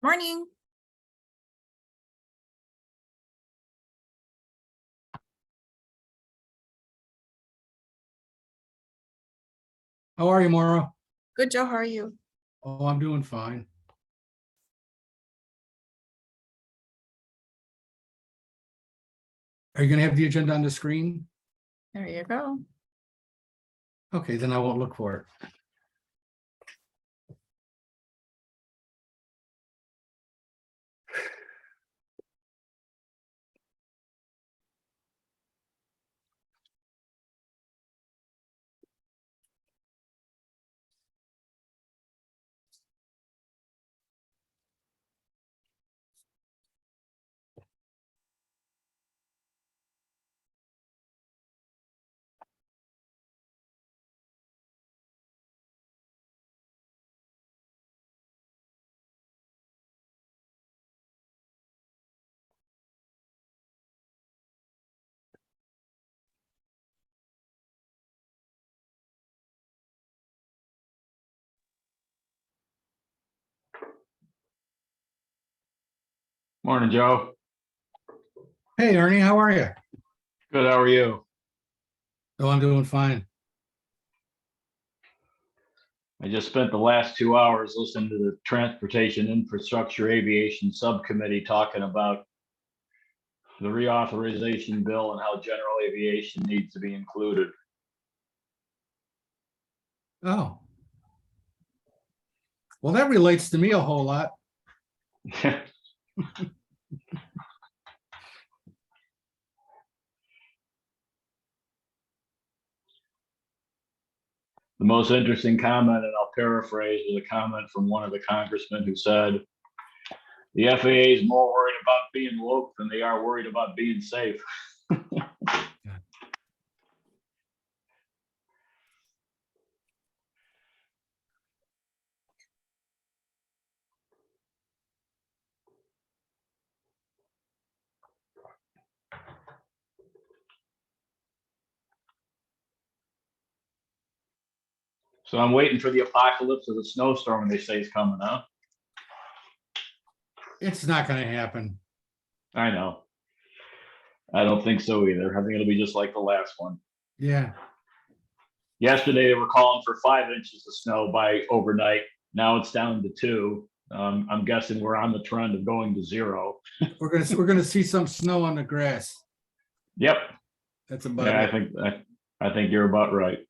Morning. How are you, Maura? Good, Joe. How are you? Oh, I'm doing fine. Are you going to have the agenda on the screen? There you go. Okay, then I won't look for it. Morning, Joe. Hey, Ernie, how are you? Good, how are you? Oh, I'm doing fine. I just spent the last 2 hours listening to the Transportation Infrastructure Aviation Subcommittee talking about the reauthorization bill and how general aviation needs to be included. Oh. Well, that relates to me a whole lot. The most interesting comment, and I'll paraphrase, was a comment from one of the congressmen who said, the FAA is more worried about being woke than they are worried about being safe. So I'm waiting for the apocalypse of the snowstorm they say is coming, huh? It's not going to happen. I know. I don't think so either. I think it'll be just like the last one. Yeah. Yesterday, they were calling for 5 inches of snow by overnight. Now it's down to 2. I'm guessing we're on the trend of going to 0. We're gonna see some snow on the grass. Yep. That's about Yeah, it. I think you're about right.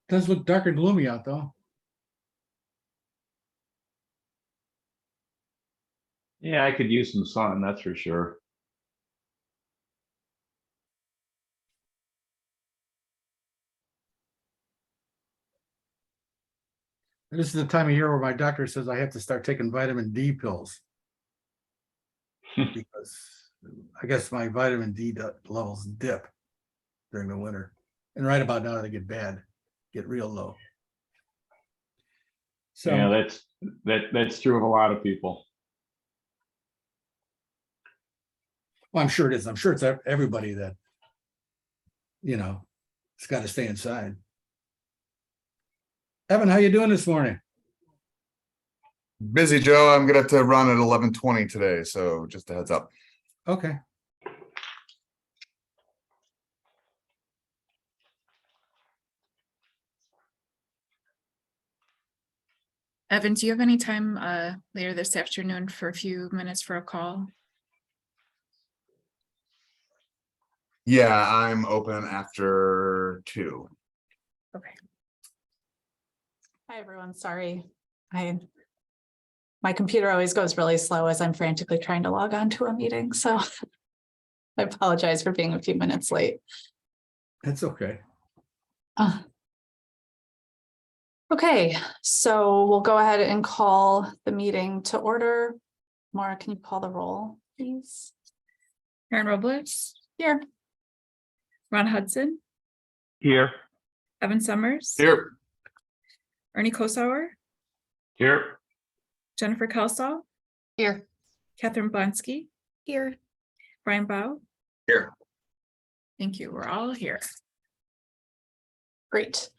Does look dark and gloomy out though. Yeah, I could use some sun, that's for sure. This is the time of year where my doctor says I have to start taking vitamin D pills. Because I guess my vitamin D levels dip during the winter. And right about now they get bad, get real low. So Yeah, that's true of a lot of people. well, I'm sure it is. I'm sure it's everybody that, it's got to stay inside. Evan, how you doing this morning? Busy, Joe. I'm gonna have to run at 11:20 today, so just a heads up. Okay. Evan, do you have any time later this afternoon for a few minutes for a call? Yeah, I'm open after 2. Okay. Hi, everyone. Sorry. My computer always goes really slow as I'm frantically trying to log on to a meeting. So I apologize for being a few minutes late. That's okay. Okay, so we'll go ahead and call the meeting to order. Maura, can you call the roll, please? Karen Robles, Here. Ron Hudson, Here. Evan Summers, Here. Ernie Kosauer, Here. Jennifer Kelsall, Here. Catherine Blonsky, Here. Brian Bao. Here. Thank you. We're all here. Great.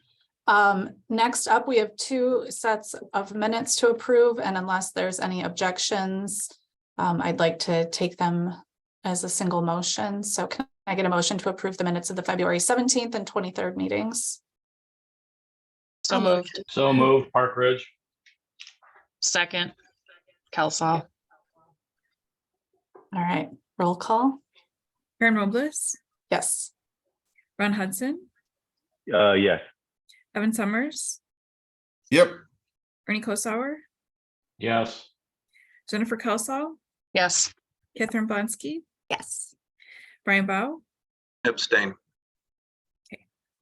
Next up, we have 2 sets of minutes to approve, and unless there's any objections, I'd like to take them as a single motion. So can I get a motion to approve the minutes of the February 17th and 23rd meetings? So moved. So moved, Park Ridge. Second. Kelsall. All right, roll call. Karen Robles, Yes. Ron Hudson, Yes. Evan Summers, Yep. Ernie Kosauer, Yes. Jennifer Kelsall, Yes. Catherine Blonsky, Yes. Brian Bao. Abstain.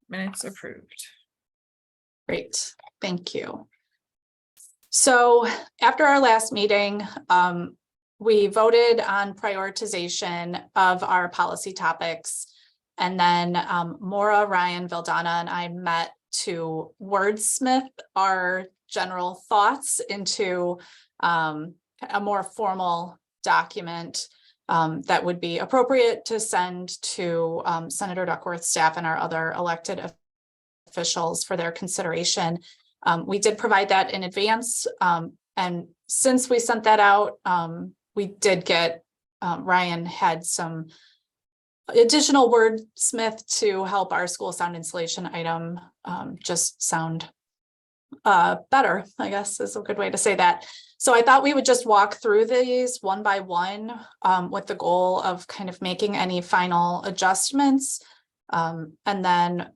Minutes approved. Great, thank you. So after our last meeting, we voted on prioritization of our policy topics. And then Maura, Ryan, Vildana, and I met to wordsmith our general thoughts into a more formal document that would be appropriate to send to Senator Duckworth's staff and our other elected officials for their consideration. We did provide that in advance. And since we sent that out, we did get, Ryan had some additional wordsmith to help our school sound installation item just sound better, I guess is a good way to say that. So I thought we would just walk through these one by one with the goal of kind of making any final adjustments. And then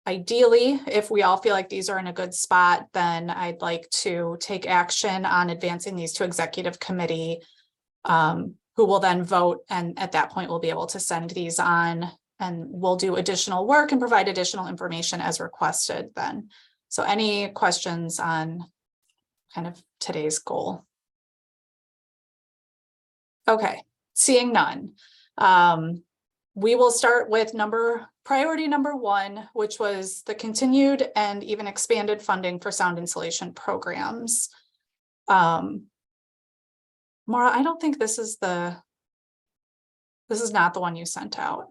ideally, if we all feel like these are in a good spot, then I'd like to take action on advancing these to executive committee, who will then vote. And at that point, we'll be able to send these on and we'll do additional work and provide additional information as requested then. So any questions on kind of today's goal? Okay, seeing none. We will start with priority number 1, which was the continued and even expanded funding for sound insulation programs. Maura, I don't think this is not the one you sent out.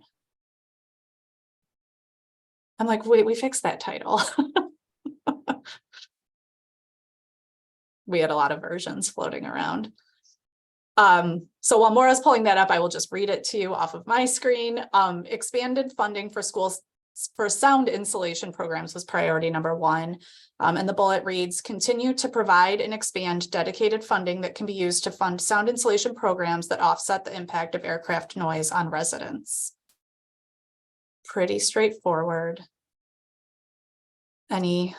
I'm like, wait, we fixed that title. We had a lot of versions floating around. So while Maura's pulling that up, I will just read it to you off of my screen. Expanded funding for schools for sound insulation programs was priority number 1. And the bullet reads, continue to provide and expand dedicated funding that can be used to fund sound insulation programs that offset the impact of aircraft noise on residents. Pretty straightforward. Any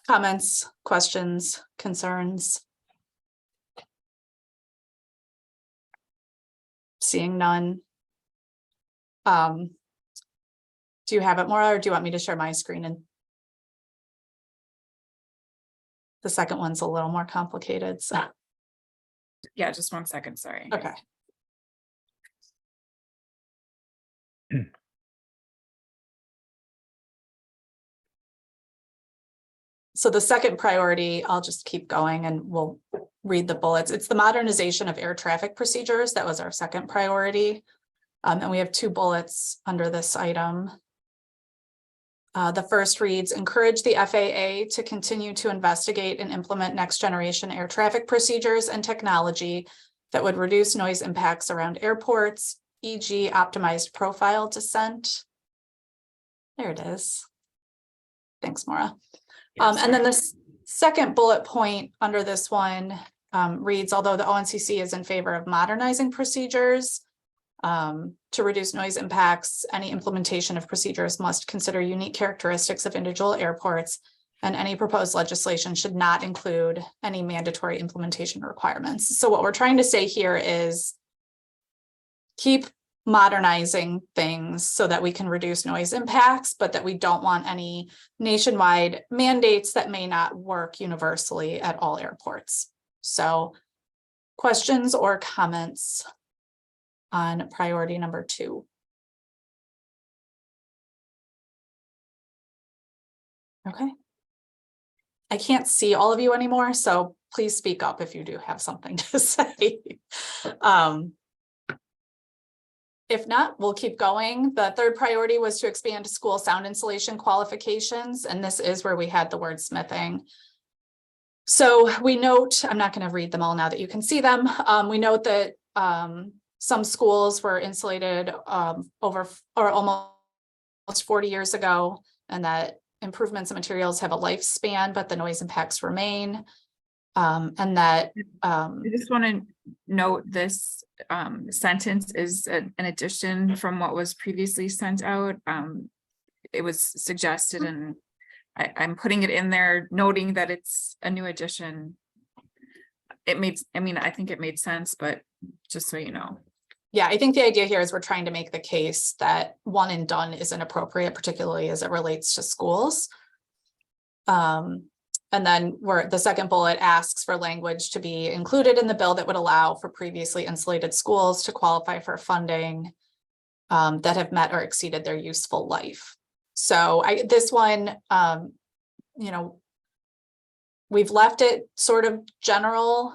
comments, questions, concerns? Seeing none. Do you have it, Maura, or do you want me to share my screen? And the second one's a little more complicated, so. Yeah, just 1 second, sorry. Okay. So the second priority, I'll just keep going and we'll read the bullets. It's the modernization of air traffic procedures. That was our second priority. And we have 2 bullets under this item. The first reads, encourage the FAA to continue to investigate and implement next generation air traffic procedures and technology that would reduce noise impacts around airports, e.g. optimized profile descent. There it is. Thanks, Maura. And then the second bullet point under this one reads, although the ONCC is in favor of modernizing procedures to reduce noise impacts, any implementation of procedures must consider unique characteristics of individual airports, and any proposed legislation should not include any mandatory implementation requirements. So what we're trying to say here is keep modernizing things so that we can reduce noise impacts, but that we don't want any nationwide mandates that may not work universally at all airports. So questions or comments on priority number 2? Okay. I can't see all of you anymore, so please speak up if you do have something to say. If not, we'll keep going. The third priority was to expand school sound insulation qualifications, and this is where we had the wordsmithing. So we note, I'm not going to read them all now that you can see them. We note that some schools were insulated over or almost 40 years ago, and that improvements in materials have a lifespan, but the noise impacts remain. And that I just want to note this sentence is an addition from what was previously sent out. It was suggested, and I'm putting it in there, noting that it's a new addition. I think it made sense, but just so you know. yeah, I think the idea here is we're trying to make the case that one and done isn't appropriate, particularly as it relates to schools. And then the second bullet asks for language to be included in the bill that would allow for previously insulated schools to qualify for funding that have met or exceeded their useful life. So this one, we've left it sort of general,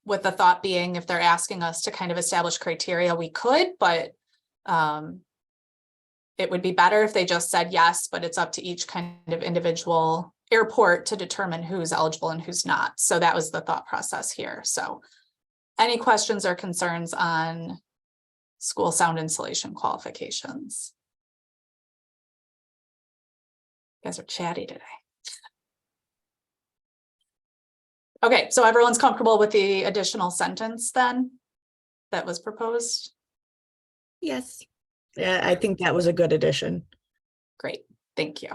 with the thought being if they're asking us to kind of establish criteria, we could, but it would be better if they just said yes, but it's up to each kind of individual airport to determine who's eligible and who's not. So that was the thought process here. So any questions or concerns on school sound insulation qualifications? You guys are chatty today. Okay, so everyone's comfortable with the additional sentence then that was proposed? Yes. Yeah, I think that was a good addition. Great, thank you.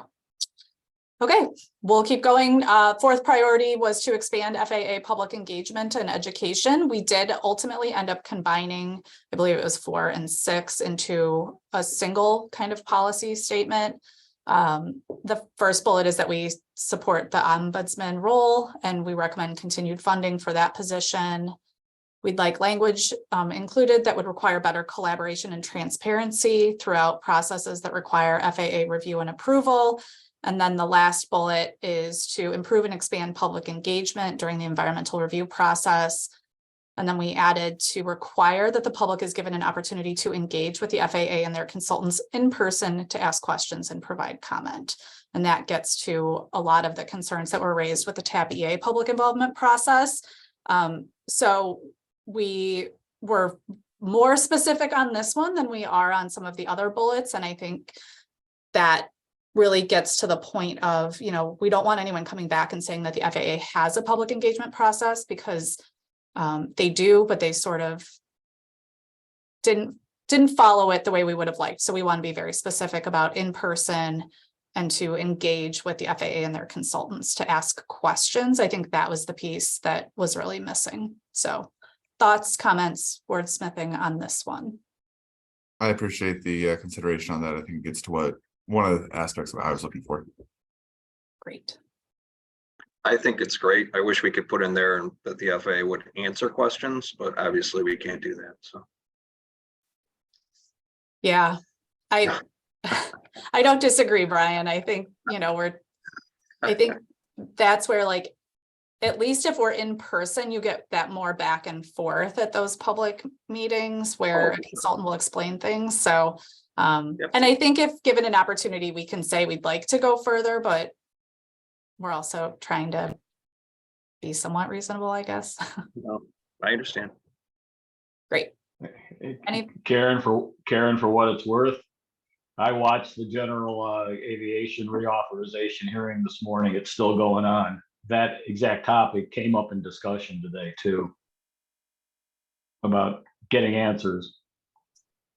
Okay, we'll keep going. Fourth priority was to expand FAA public engagement and education. We did ultimately end up combining, I believe it was 4 and 6 into a single kind of policy statement. The first bullet is that we support the ombudsman role and we recommend continued funding for that position. We'd like language included that would require better collaboration and transparency throughout processes that require FAA review and approval. And then the last bullet is to improve and expand public engagement during the environmental review process. And then we added to require that the public is given an opportunity to engage with the FAA and their consultants in person to ask questions and provide comment. And that gets to a lot of the concerns that were raised with the TAP EA public involvement process. So we were more specific on this one than we are on some of the other bullets. And I think that really gets to the point of, we don't want anyone coming back and saying that the FAA has a public engagement process, because they do, but they sort of didn't follow it the way we would have liked. So we want to be very specific about in person and to engage with the FAA and their consultants to ask questions. I think that was the piece that was really missing. So thoughts, comments, wordsmithing on this one? I appreciate the consideration on that. I think it gets to what one of the aspects of what I was looking for. Great. I think it's great. I wish we could put in there that the FAA would answer questions, but obviously we can't do that. So Yeah, I don't disagree, Brian. I think, I think that's where, like, at least if we're in person, you get that more back and forth at those public meetings where a consultant will explain things. So, and I think if given an opportunity, we can say we'd like to go further, but we're also trying to be somewhat reasonable, I guess. no, I understand. Great. Karen, for what it's worth, I watched the general aviation reauthorization hearing this morning. It's still going on. That exact topic came up in discussion today too, about getting answers.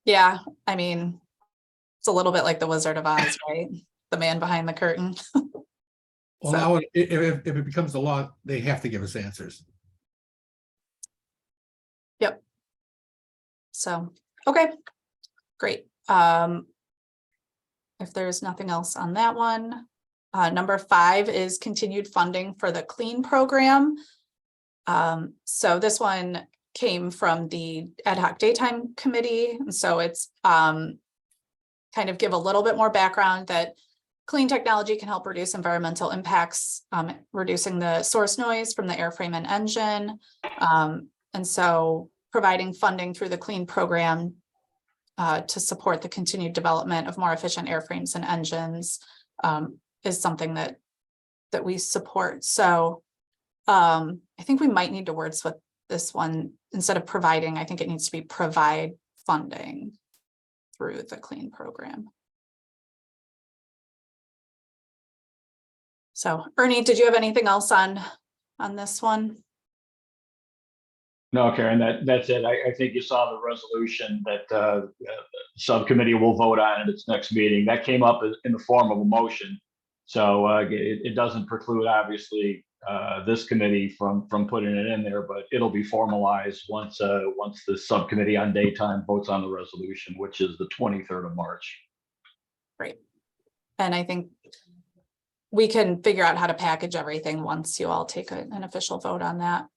Yeah, I mean, it's a little bit like the Wizard of Oz, right? The man behind the curtain. Well, So- now, if it becomes the law, they have to give us answers. Yep. So, okay, great. If there's nothing else on that one, number 5 is continued funding for the CLEAN program. So this one came from the ad hoc daytime committee. And so it's kind of give a little bit more background that clean technology can help reduce environmental impacts, reducing the source noise from the airframe and engine. And so providing funding through the clean program to support the continued development of more efficient airframes and engines is something that we support. So I think we might need to wordsmith this one. Instead of providing, I think it needs to be provide funding through the clean program. So Ernie, did you have anything else on this one? No, Karen, that's it. I think you saw the resolution that subcommittee will vote on at its next meeting. That came up in the form of a motion. So it doesn't preclude, obviously, this committee from putting it in there, but it'll be formalized once the subcommittee on daytime votes on the resolution, which is the 23rd of March. Great. And I think we can figure out how to package everything once you all take an official vote on that.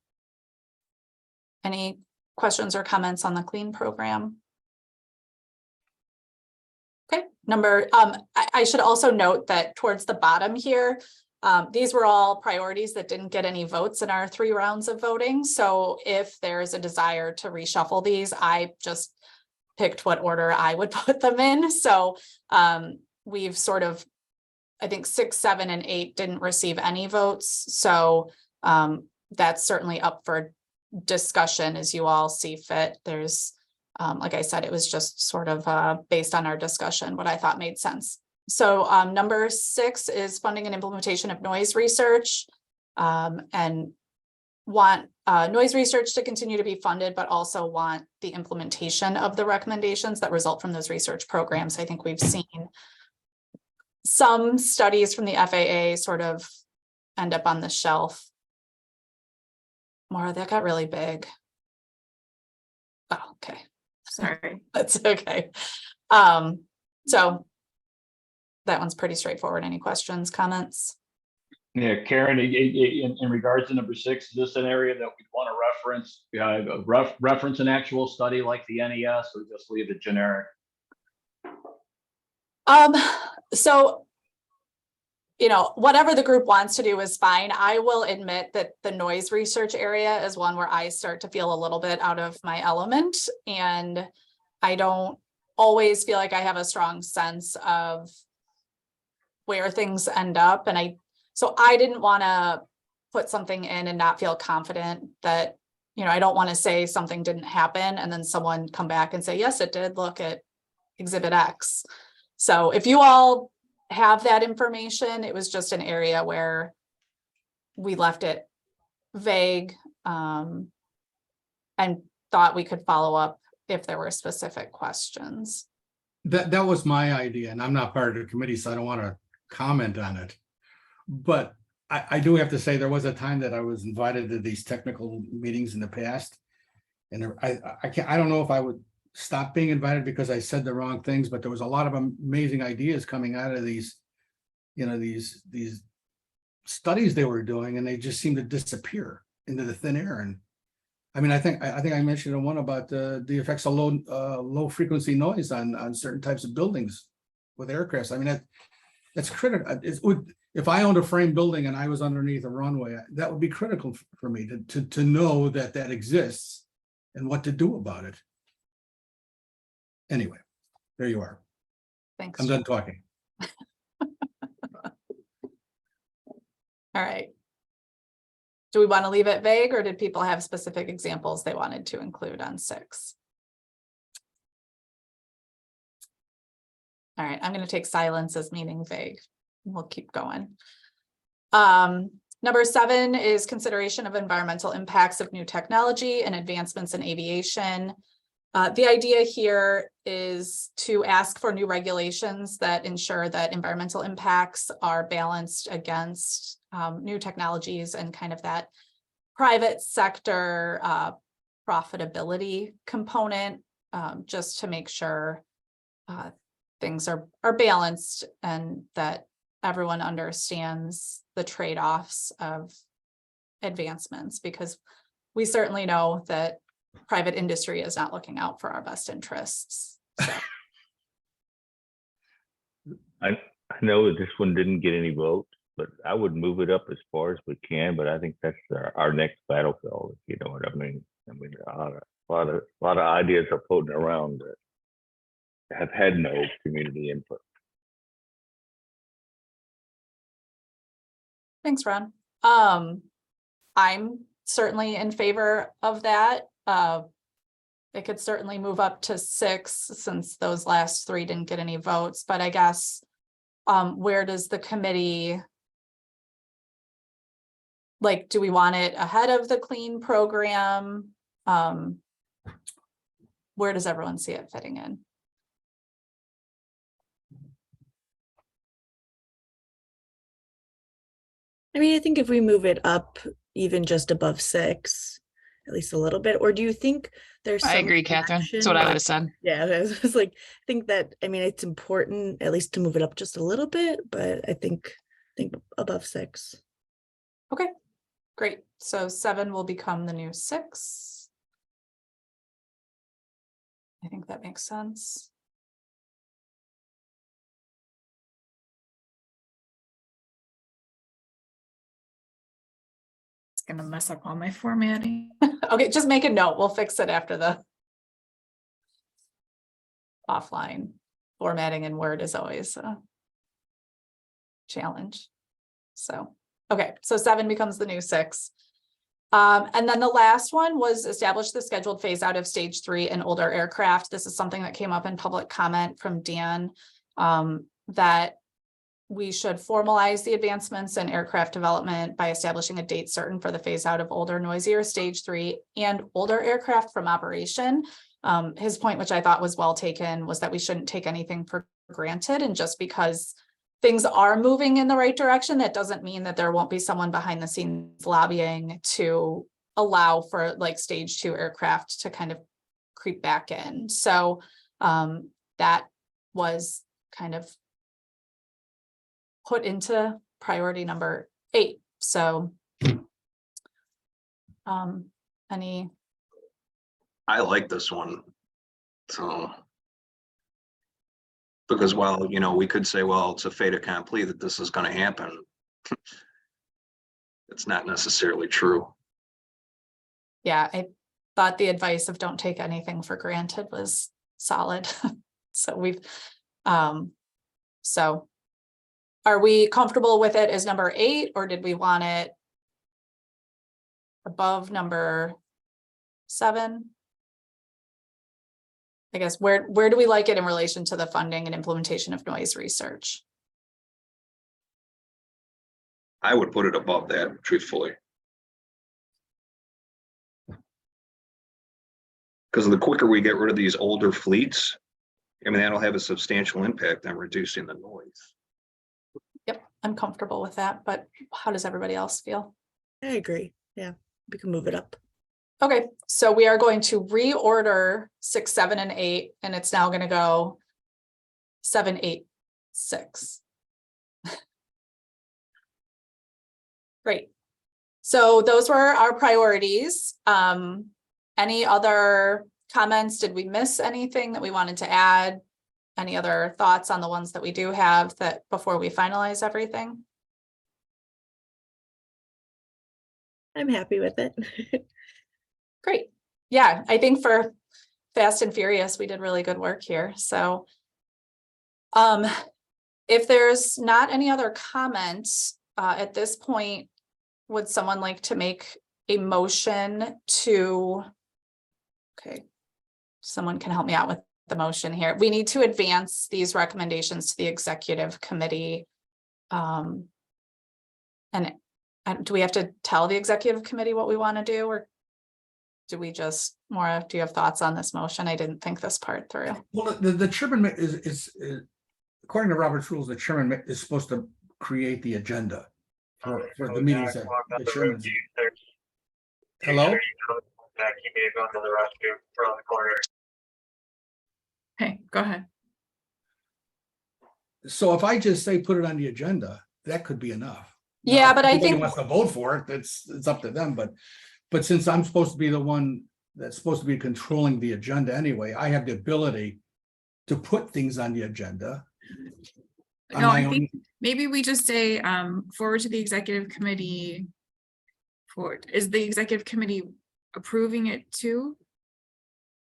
Any questions or comments on the clean program? Okay, I should also note that towards the bottom here, these were all priorities that didn't get any votes in our 3 rounds of voting. So if there's a desire to reshuffle these, I just picked what order I would put them in. So we've sort of, I think 6, 7, and 8 didn't receive any votes. So that's certainly up for discussion as you all see fit. There's, like I said, it was just sort of based on our discussion, what I thought made sense. So number 6 is funding and implementation of noise research, and want noise research to continue to be funded, but also want the implementation of the recommendations that result from those research programs. I think we've seen some studies from the FAA sort of end up on the shelf. Maura, that got really big. Oh, okay. Sorry. That's okay. So that one's pretty straightforward. Any questions, comments? Yeah, Karen, in regards to number 6, is this an area that we'd want to reference an actual study like the NES, or just leave it generic? So, you know, whatever the group wants to do is fine. I will admit that the noise research area is one where I start to feel a little bit out of my element, and I don't always feel like I have a strong sense of where things end up. And so I didn't want to put something in and not feel confident that, you know, I don't want to say something didn't happen and then someone come back and say, yes, it did. Look at Exhibit X. So if you all have that information, it was just an area where we left it vague, and thought we could follow up if there were specific questions. That was my idea, and I'm not part of the committee, so I don't want to comment on it. But I do have to say there was a time that I was invited to these technical meetings in the past, and I don't know if I would stop being invited because I said the wrong things, but there was a lot of amazing ideas coming out of these, you know, these studies they were doing, and they just seemed to disappear into the thin air. And I mean, I think I mentioned one about the effects of low frequency noise on certain types of buildings with aircrafts. I mean, that's critical. If I owned a frame building and I was underneath a runway, that would be critical for me to know that exists and what to do about it. Anyway, there you are. Thanks. I'm done talking. All right. Do we want to leave it vague, or did people have specific examples they wanted to include on 6? All right, I'm going to take silence as meaning vague. We'll keep going. Number 7 is consideration of environmental impacts of new technology and advancements in aviation. The idea here is to ask for new regulations that ensure that environmental impacts are balanced against new technologies and kind of that private sector profitability component, just to make sure things are balanced and that everyone understands the trade-offs of advancements, because we certainly know that private industry is not looking out for our best interests. So. I know that this one didn't get any votes, but I would move it up as far as we can, but I think that's our next battlefield, if you know what I mean. I mean, a lot of ideas are floating around that have had no community input. Thanks, Ron. I'm certainly in favor of that. It could certainly move up to 6 since those last 3 didn't get any votes, but I guess where does the committee, like, do we want it ahead of the clean program? Where does everyone see it fitting in? I mean, I think if we move it up even just above 6, at least a little bit, or do you think there's I some agree, Catherine. That's direction what I would have said. Yeah, I was like, I think that, I mean, it's important at least to move it up just a little bit, but I think above 6. Okay, great. So 7 will become the new 6. I think that makes sense. It's gonna mess up all my formatting. Okay, just make a note. We'll fix it after the offline. Formatting in Word is always a challenge. So, okay, so 7 becomes the new 6. And then the last one was establish the scheduled phase out of stage 3 and older aircraft. This is something that came up in public comment from Dan, that we should formalize the advancements in aircraft development by establishing a date certain for the phase out of older, noisier stage 3 and older aircraft from operation. His point, which I thought was well taken, was that we shouldn't take anything for granted. And just because things are moving in the right direction, that doesn't mean that there won't be someone behind the scenes lobbying to allow for like stage 2 aircraft to kind of creep back in. So that was kind of put into priority number 8. So any, I like this one. So. Because while, you know, we could say, well, it's a fait accompli that this is going to happen. It's not necessarily true. yeah, I thought the advice of don't take anything for granted was solid. So we've, so are we comfortable with it as number 8, or did we want it above number 7? I guess where do we like it in relation to the funding and implementation of noise research? I would put it above that, truthfully. Because the quicker we get rid of these older fleets, I mean, that'll have a substantial impact on reducing the noise. Yep, I'm comfortable with that, but how does everybody else feel? I agree. Yeah, we can move it up. Okay, so we are going to reorder 6, 7, and 8, and it's now going to go 7, 8, 6. Great. So those were our priorities. Any other comments? Did we miss anything that we wanted to add? Any other thoughts on the ones that we do have that before we finalize everything? I'm happy with it. Great. Yeah, I think for Fast and Furious, we did really good work here. So if there's not any other comments at this point, would someone like to make a motion to, okay, someone can help me out with the motion here. We need to advance these recommendations to the executive committee. And do we have to tell the executive committee what we want to do, or do we just, Maura, do you have thoughts on this motion? I didn't think this part through. Well, the chairman is according to Robert's rules, the chairman is supposed to create the agenda for the meetings that the chairman. Hello? Okay, go ahead. So if I just say put it on the agenda, that could be enough. Yeah, Now, but I if anybody think wants to vote for it, it's up to them, but since I'm supposed to be the one that's supposed to be controlling the agenda anyway, I have the ability to put things on the agenda On No, my I own- think maybe we just say, forward to the executive committee. Is the executive committee approving it too?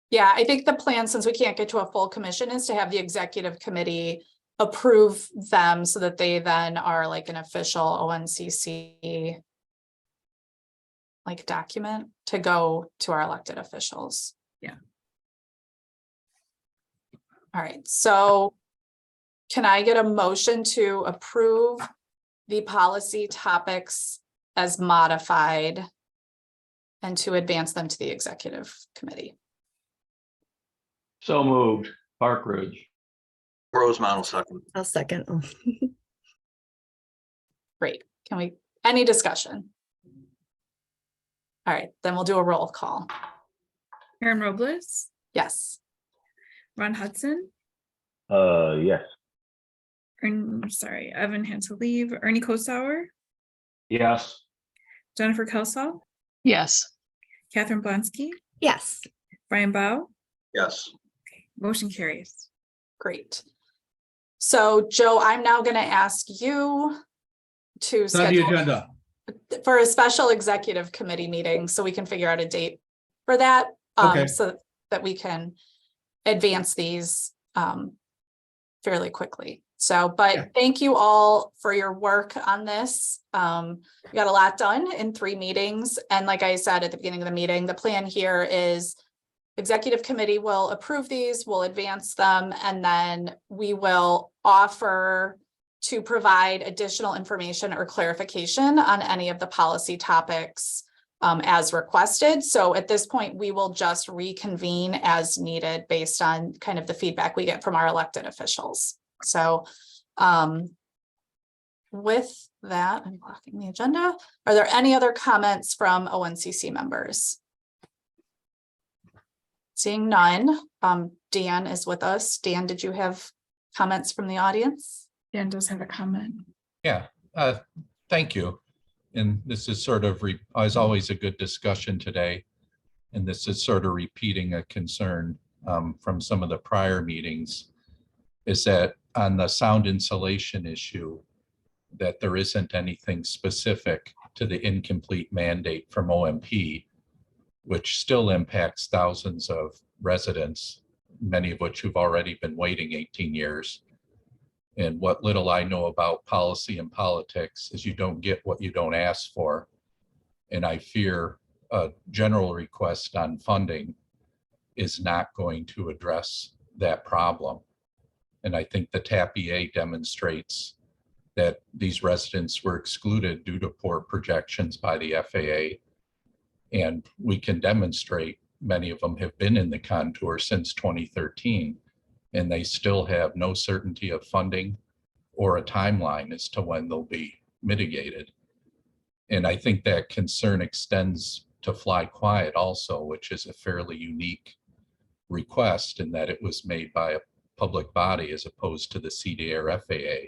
Yeah, I think the plan, since we can't get to a full commission, is to have the executive committee approve them so that they then are like an official ONCC like document to go to our elected officials. Yeah. All right, so can I get a motion to approve the policy topics as modified and to advance them to the executive committee? So moved, Park Ridge. Rosemont will second. I'll second. Oh, Great. Can we, any discussion? All right, then we'll do a roll call. Karen Robles, Yes. Ron Hudson, Yes. sorry, Evan had to leave, Ernie Kosauer, Yes. Jennifer Kelsall, Yes. Catherine Blansky, yes. Brian Bao, Yes. motion carries. Great. So Joe, I'm now going to ask you to It's on the schedule agenda. for a special executive committee meeting so we can figure out a date for that. Okay. So that we can advance these fairly quickly. So, but Yeah. thank you all for your work on this. We got a lot done in 3 meetings. And like I said at the beginning of the meeting, the plan here is executive committee will approve these, we'll advance them, and then we will offer to provide additional information or clarification on any of the policy topics as requested. So at this point, we will just reconvene as needed based on kind of the feedback we get from our elected officials. So with that, I'm blocking the agenda. Are there any other comments from ONCC members? Seeing none, Dan is with us. Dan, did you have comments from the audience? Dan does have a comment. Yeah, thank you. And this is sort of, as always, a good discussion today. And this is sort of repeating a concern from some of the prior meetings, is that on the sound insulation issue, that there isn't anything specific to the incomplete mandate from OMP, which still impacts thousands of residents, many of which have already been waiting 18 years. And what little I know about policy and politics is you don't get what you don't ask for. And I fear a general request on funding is not going to address that problem. And I think the TAP-EA demonstrates that these residents were excluded due to poor projections by the FAA. And we can demonstrate many of them have been in the contour since 2013, and they still have no certainty of funding or a timeline as to when they'll be mitigated. And I think that concern extends to Fly Quiet also, which is a fairly unique request in that it was made by a public body as opposed to the CDA or FAA.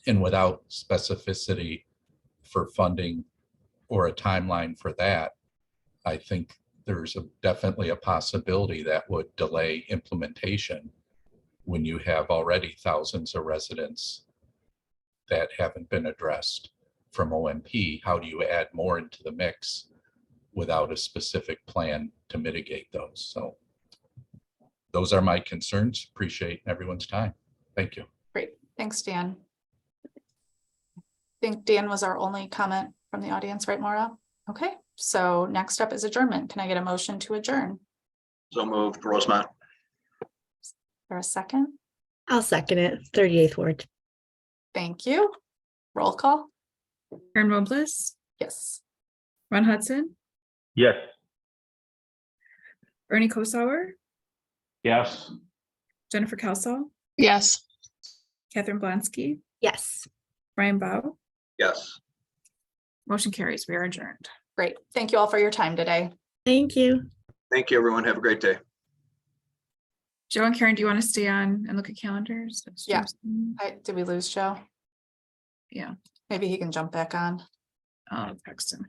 And without specificity for funding or a timeline for that, I think there's definitely a possibility that would delay implementation when you have already thousands of residents that haven't been addressed from OMP. How do you add more into the mix without a specific plan to mitigate those? So those are my concerns. Appreciate everyone's time. Thank you. Great, thanks, Dan. I think Dan was our only comment from the audience, right, Maura? Okay, so next up is adjournment. Can I get a motion to adjourn? So moved, Rosemont. For a second? I'll second it. 38th ward. Thank you. Roll call? Karen Robles, Yes. Ron Hudson, Yes. Ernie Kosauer, Yes. Jennifer Kelsall, Yes. Catherine Blansky, Yes. Brian Bao, Yes. motion carries. We are adjourned. Great. Thank you all for your time today. Thank you. Thank you, everyone. Have a great day. Joe and Karen, do you want to stay on and look at calendars? Yeah. Did we lose Joe? Yeah, Maybe he can jump back on. I'll text him.